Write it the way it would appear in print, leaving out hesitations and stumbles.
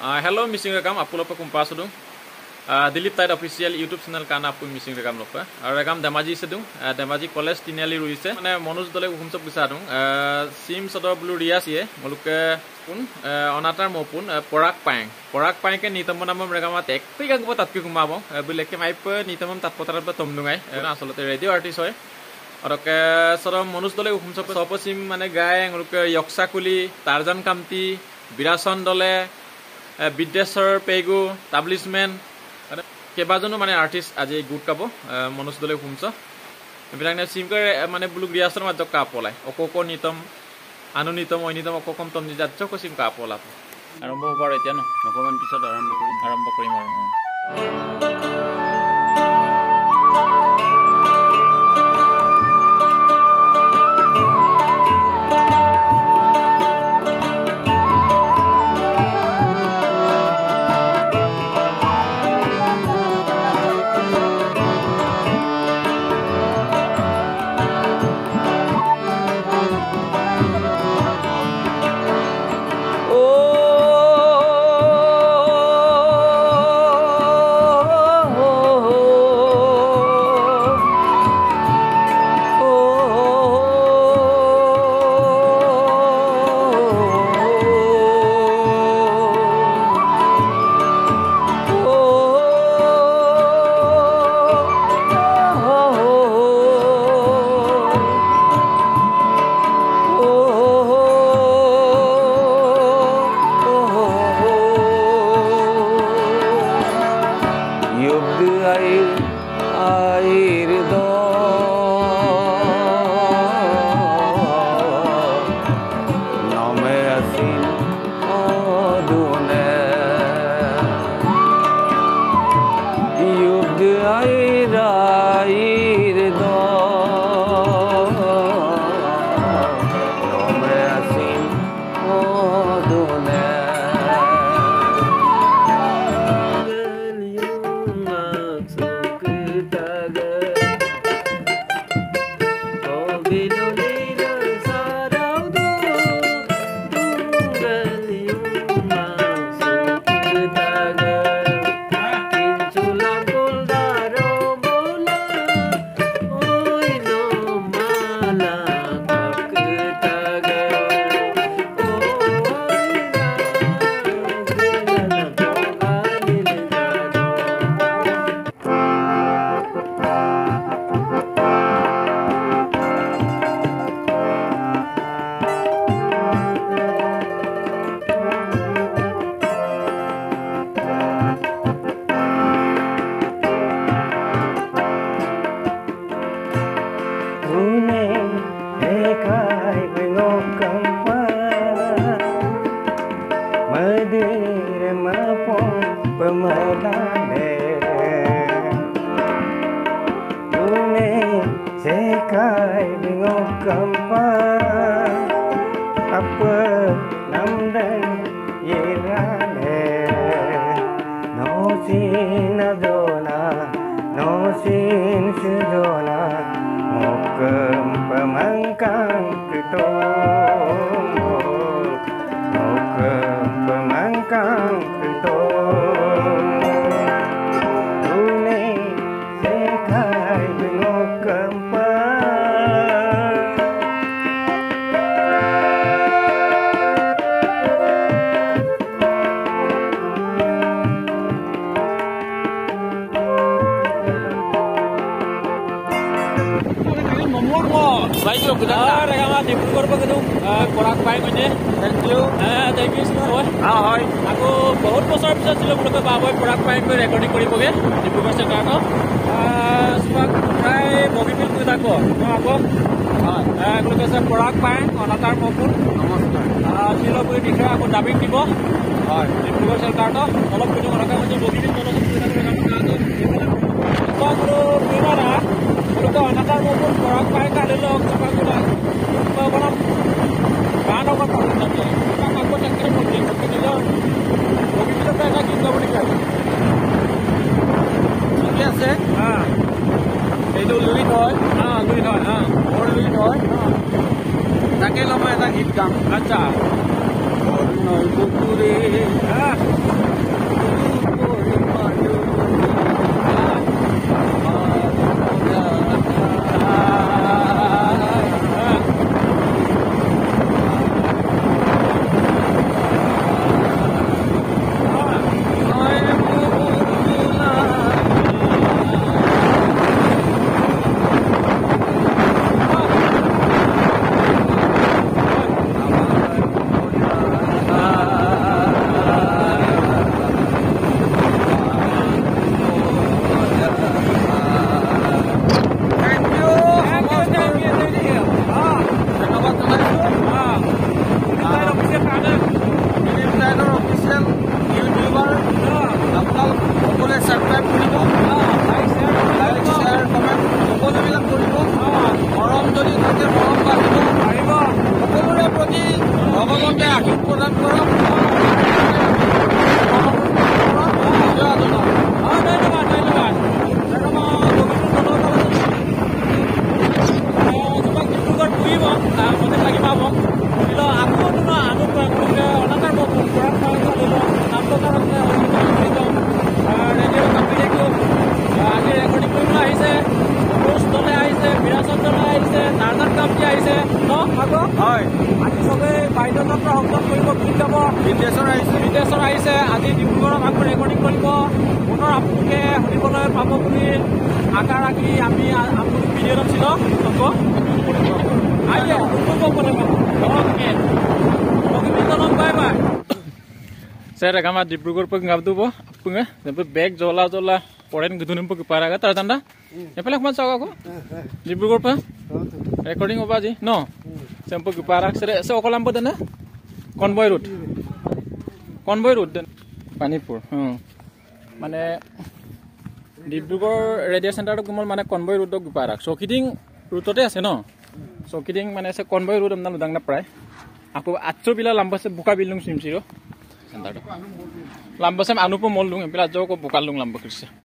Hello missing rekam apulo pa kumpa sudung Dilip Tide official YouTube channel kana apu missing rekam lokpa rekam Damaji sedung Damaji college tinali ruise mane Manoj dole humsop bisarung sim sodo blue rias ye muluke pun onatar mopun porak pang ke nitamon namam rekam atek pigang po tatpi kumabo bileke maipe nitamam tatpotar ba tomdungai asolote radio artist hoy Oke sodo Manoj dole humsop sopo sim mane gae muluke yoksakuli Tarzan Kamti Birason dole Bidesar Pegu establishment kebajono mane artist aje good kabo Manoj dole humso bilangna simker mane buluk riasor ma jokka polai okoko nitam anunitam oinitam okokom tom ni jatcho ko sim ka pola arombo hobar etia no nokoman pisot arombo korim Aku बहुत बছৰ পিছত ছিল বুলকে বাবই পৰাক পাই গৈ recording কৰিবগে Dibrugarh চেণ্টাৰত প্ৰায় বগিবিল কৈ থাকো আকৌ হয় বুলকে আছে পৰাক পাই অনাতাৰ মপুৰ নমস্কাৰ শিলপুৰি দিশে আকৌ ডাবিং দিব হয় ডিব্ৰুগড় চেণ্টাৰত অলপ কিছু কথা হৈছে বগিবিল মনত বুলকে অনাতাৰ মপুৰ পৰাক পাই কালিলৈ বনাম গান অকণ আছে এইটো লুইট হয় লুইট হয় তাকে লম এটা গীত গাম আচ্ছা নৈ পুকুৰে বিদেশৰ আহিছে আজি ডিব্ৰুগড়ত আকৌ ৰেকৰ্ডিং কৰিব পুনৰ আপোনালোকে শুনিবলৈ পাব বুলি আশা ৰাখি আমি আপুনি ভিডিঅ'ত ছিল আকৌ আইলে bye bye saya rekam di Brugor pun ngab tu bo punga sampai bag jola poren gudunum pun kepara kata tanda ya pelak mas aku di Brugor pa recording apa sih no sampai kepara saya okolam pada na convoy route dan Panipur mana di Brugor radio center tu kumol mana convoy route tu kepara so kidding route tu ase no so kidding mana saya convoy route amna ludang na pray aku atso bila lambat saya buka bilung simsiro Lambas sam anu pun molung, empila jauh ko bukal lung lambak kerja.